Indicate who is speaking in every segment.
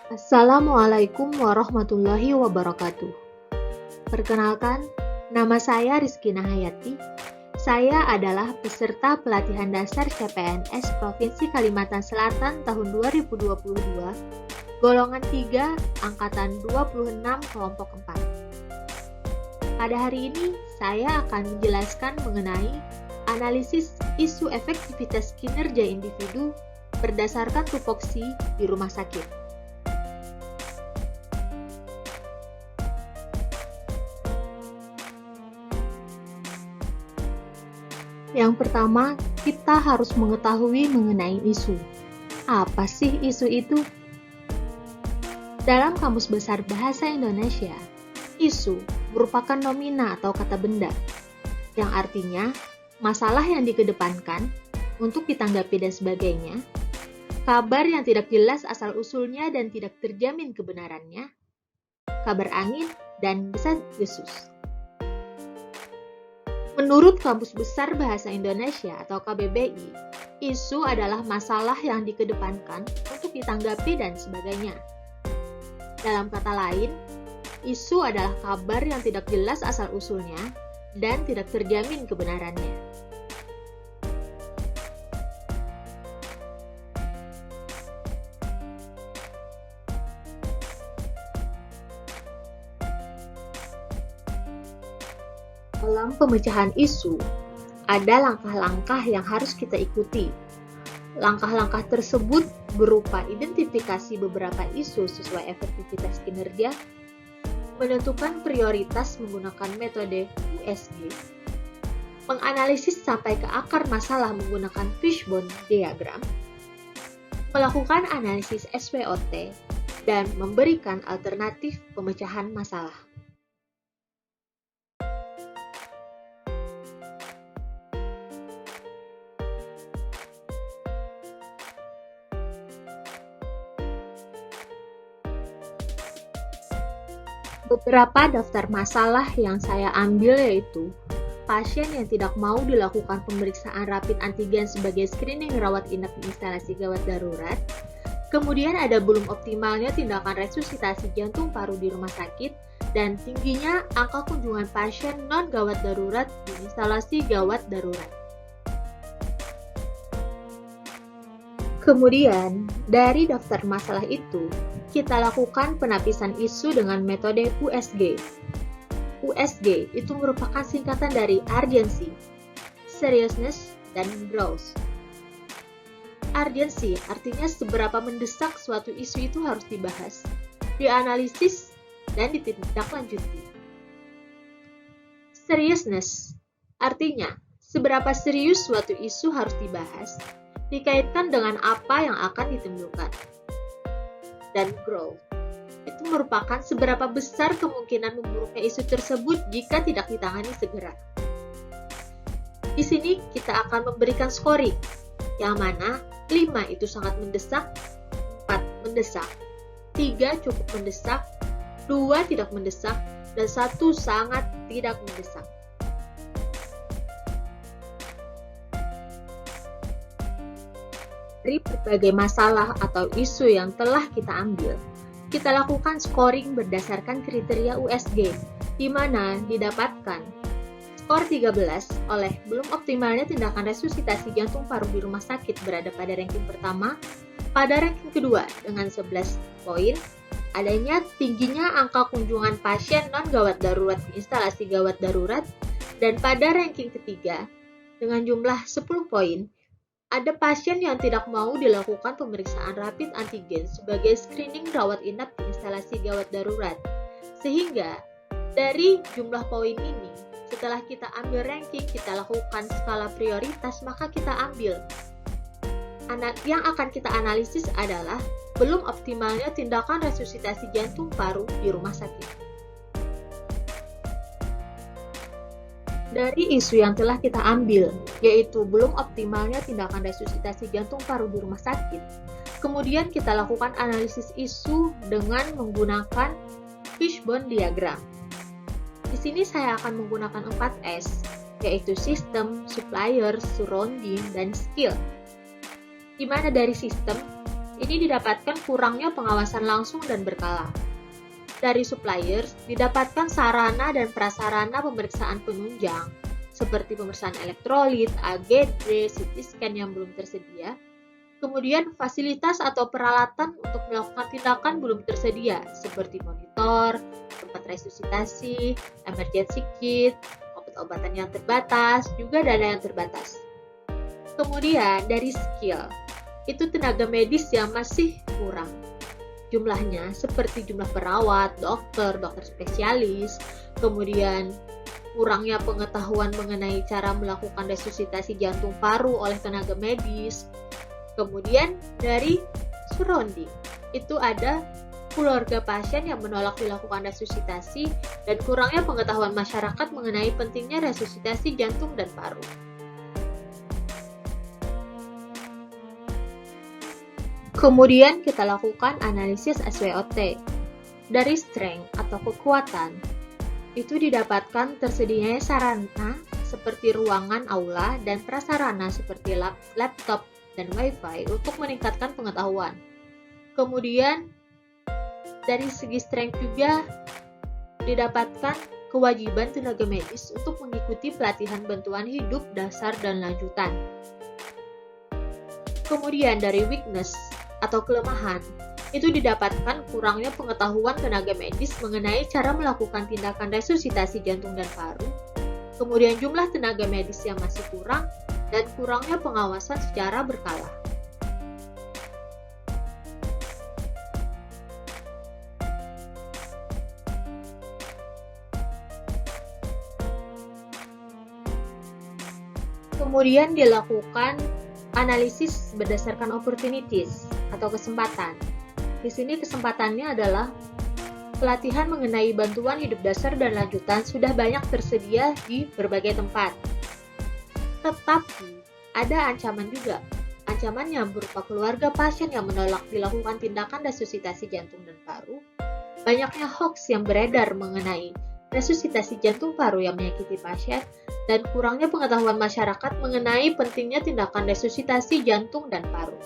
Speaker 1: Assalamualaikum warahmatullahi wabarakatuh. Perkenalkan, nama saya Rizkina Hayati. Saya adalah peserta pelatihan dasar CPNS Provinsi Kalimantan Selatan tahun 2022, golongan 3, angkatan 26, kelompok 4. Pada hari ini, saya akan menjelaskan mengenai analisis isu efektivitas kinerja individu berdasarkan tupoksi di rumah sakit. Yang pertama, kita harus mengetahui mengenai isu. Apa sih isu itu? Dalam Kamus Besar Bahasa Indonesia, isu merupakan nomina atau kata benda, yang artinya masalah yang dikedepankan untuk ditanggapi dan sebagainya, kabar yang tidak jelas asal-usulnya dan tidak terjamin kebenarannya, kabar angin, dan desas-desus. Menurut Kamus Besar Bahasa Indonesia atau KBBI, isu adalah masalah yang dikedepankan untuk ditanggapi dan sebagainya. Dalam kata lain, isu adalah kabar yang tidak jelas asal-usulnya dan tidak terjamin kebenarannya. Dalam pemecahan isu, ada langkah-langkah yang harus kita ikuti. Langkah-langkah tersebut berupa identifikasi beberapa isu sesuai efektivitas kinerja, menentukan prioritas menggunakan metode USG, menganalisis sampai ke akar masalah menggunakan fishbone diagram, melakukan analisis SWOT, dan memberikan alternatif pemecahan masalah. Beberapa daftar masalah yang saya ambil yaitu pasien yang tidak mau dilakukan pemeriksaan rapid antigen sebagai screening rawat inap di instalasi gawat darurat, kemudian ada belum optimalnya tindakan resusitasi jantung paru di rumah sakit, dan tingginya angka kunjungan pasien non-gawat darurat di instalasi gawat darurat. Kemudian, dari daftar masalah itu, kita lakukan penapisan isu dengan metode USG. USG itu merupakan singkatan dari urgency, seriousness, dan growth. Urgency artinya seberapa mendesak suatu isu itu harus dibahas, dianalisis, dan ditindaklanjuti. Seriousness artinya seberapa serius suatu isu harus dibahas, dikaitkan dengan apa yang akan ditemukan. Dan growth itu merupakan seberapa besar kemungkinan memburuknya isu tersebut jika tidak ditangani segera. Di sini kita akan memberikan scoring, yang mana 5 itu sangat mendesak, 4 mendesak, 3 cukup mendesak, 2 tidak mendesak, dan 1 sangat tidak mendesak. Dari berbagai masalah atau isu yang telah kita ambil, kita lakukan scoring berdasarkan kriteria USG, di mana didapatkan skor 13 oleh belum optimalnya tindakan resusitasi jantung paru di rumah sakit berada pada ranking pertama, pada ranking kedua dengan 11 poin, adanya tingginya angka kunjungan pasien non-gawat darurat di instalasi gawat darurat, dan pada ranking ketiga dengan jumlah 10 poin, ada pasien yang tidak mau dilakukan pemeriksaan rapid antigen sebagai screening rawat inap di instalasi gawat darurat. Sehingga, dari jumlah poin ini, setelah kita ambil ranking, kita lakukan skala prioritas, maka kita ambil. Yang akan kita analisis adalah belum optimalnya tindakan resusitasi jantung paru di rumah sakit. Dari isu yang telah kita ambil, yaitu belum optimalnya tindakan resusitasi jantung paru di rumah sakit, kemudian kita lakukan analisis isu dengan menggunakan fishbone diagram. Di sini saya akan menggunakan 4S, yaitu sistem, supplier, surrounding, dan skill. Di mana dari sistem ini didapatkan kurangnya pengawasan langsung dan berkala. Dari suppliers, didapatkan sarana dan prasarana pemeriksaan penunjang, seperti pemeriksaan elektrolit, AGD, CT scan yang belum tersedia. Kemudian, fasilitas atau peralatan untuk melakukan tindakan belum tersedia, seperti monitor, tempat resusitasi, emergency kit, obat-obatan yang terbatas, juga dana yang terbatas. Kemudian, dari skill, itu tenaga medis yang masih kurang. Jumlahnya seperti jumlah perawat, dokter spesialis, kemudian kurangnya pengetahuan mengenai cara melakukan resusitasi jantung paru oleh tenaga medis. Kemudian dari surrounding, itu ada keluarga pasien yang menolak dilakukan resusitasi dan kurangnya pengetahuan masyarakat mengenai pentingnya resusitasi jantung dan paru. Kemudian kita lakukan analisis SWOT. Dari strength atau kekuatan, itu didapatkan tersedianya sarana seperti ruangan aula dan prasarana seperti laptop dan wifi untuk meningkatkan pengetahuan. Kemudian dari segi strength juga didapatkan kewajiban tenaga medis untuk mengikuti pelatihan bantuan hidup dasar dan lanjutan. Kemudian dari weakness atau kelemahan, itu didapatkan kurangnya pengetahuan tenaga medis mengenai cara melakukan tindakan resusitasi jantung dan paru, kemudian jumlah tenaga medis yang masih kurang, dan kurangnya pengawasan secara berkala. Kemudian dilakukan analisis berdasarkan opportunities atau kesempatan. Di sini kesempatannya adalah pelatihan mengenai bantuan hidup dasar dan lanjutan sudah banyak tersedia di berbagai tempat. Tetapi ada ancaman juga. Ancaman yang berupa keluarga pasien yang menolak dilakukan tindakan resusitasi jantung dan paru, banyaknya hoax yang beredar mengenai resusitasi jantung paru yang menyakiti pasien, dan kurangnya pengetahuan masyarakat mengenai pentingnya tindakan resusitasi jantung dan paru.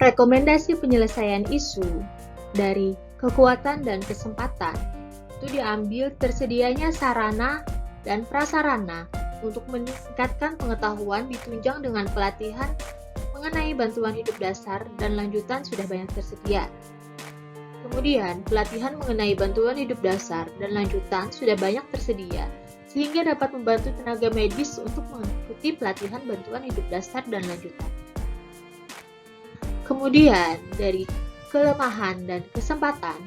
Speaker 1: Rekomendasi penyelesaian isu dari kekuatan dan kesempatan itu diambil tersedianya sarana dan prasarana untuk meningkatkan pengetahuan ditunjang dengan pelatihan mengenai bantuan hidup dasar dan lanjutan sudah banyak tersedia. Kemudian, pelatihan mengenai bantuan hidup dasar dan lanjutan sudah banyak tersedia, sehingga dapat membantu tenaga medis untuk mengikuti pelatihan bantuan hidup dasar dan lanjutan. Kemudian, dari kelemahan dan kesempatan,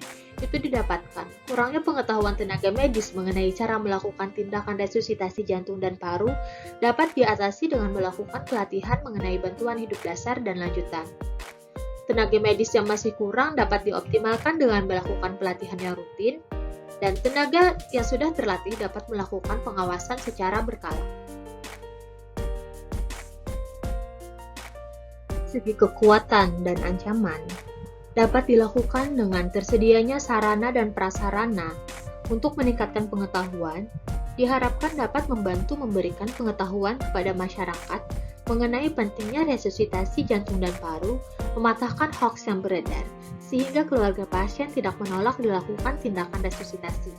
Speaker 1: itu didapatkan kurangnya pengetahuan tenaga medis mengenai cara melakukan tindakan resusitasi jantung dan paru dapat diatasi dengan melakukan pelatihan mengenai bantuan hidup dasar dan lanjutan. Tenaga medis yang masih kurang dapat dioptimalkan dengan melakukan pelatihan yang rutin, dan tenaga yang sudah terlatih dapat melakukan pengawasan secara berkala. Segi kekuatan dan ancaman dapat dilakukan dengan tersedianya sarana dan prasarana untuk meningkatkan pengetahuan, diharapkan dapat membantu memberikan pengetahuan kepada masyarakat mengenai pentingnya resusitasi jantung dan paru, mematahkan hoaks yang beredar, sehingga keluarga pasien tidak menolak dilakukan tindakan resusitasi.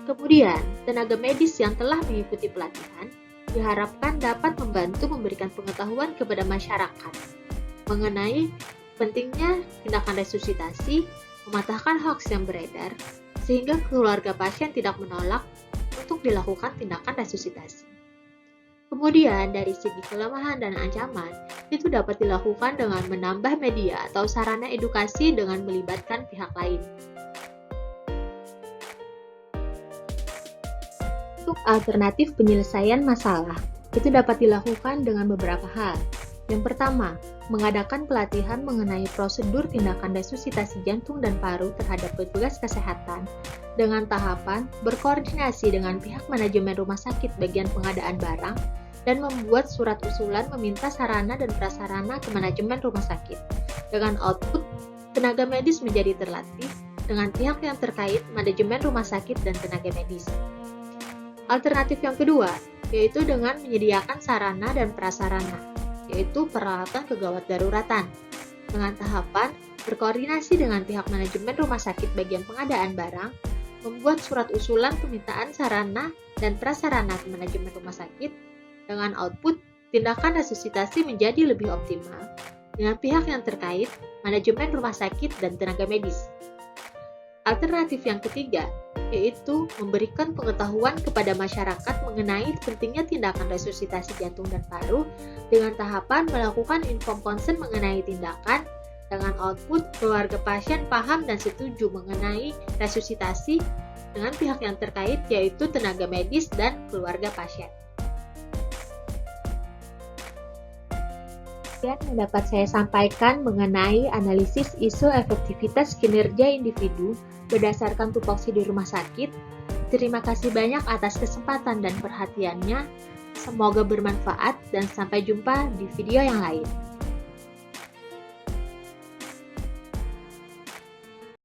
Speaker 1: Kemudian, tenaga medis yang telah mengikuti pelatihan diharapkan dapat membantu memberikan pengetahuan kepada masyarakat mengenai pentingnya tindakan resusitasi, mematahkan hoaks yang beredar, sehingga keluarga pasien tidak menolak untuk dilakukan tindakan resusitasi. Kemudian, dari segi kelemahan dan ancaman, itu dapat dilakukan dengan menambah media atau sarana edukasi dengan melibatkan pihak lain. Untuk alternatif penyelesaian masalah, itu dapat dilakukan dengan beberapa hal. Yang pertama, mengadakan pelatihan mengenai prosedur tindakan resusitasi jantung dan paru terhadap petugas kesehatan dengan tahapan berkoordinasi dengan pihak manajemen rumah sakit bagian pengadaan barang dan membuat surat usulan meminta sarana dan prasarana ke manajemen rumah sakit. Dengan output, tenaga medis menjadi terlatih dengan pihak yang terkait, manajemen rumah sakit dan tenaga medis. Alternatif yang kedua, yaitu dengan menyediakan sarana dan prasarana, yaitu peralatan kegawat daruratan, dengan tahapan berkoordinasi dengan pihak manajemen rumah sakit bagian pengadaan barang, membuat surat usulan permintaan sarana dan prasarana ke manajemen rumah sakit, dengan output tindakan resusitasi menjadi lebih optimal, dengan pihak yang terkait, manajemen rumah sakit dan tenaga medis. Alternatif yang ketiga, yaitu memberikan pengetahuan kepada masyarakat mengenai pentingnya tindakan resusitasi jantung dan paru dengan tahapan melakukan inform consent mengenai tindakan, dengan output keluarga pasien paham dan setuju mengenai resusitasi dengan pihak yang terkait, yaitu tenaga medis dan keluarga pasien. Yang dapat saya sampaikan mengenai analisis isu efektivitas kinerja individu berdasarkan tupoksi di rumah sakit. Terima kasih banyak atas kesempatan dan perhatiannya. Semoga bermanfaat dan sampai jumpa di video yang lain.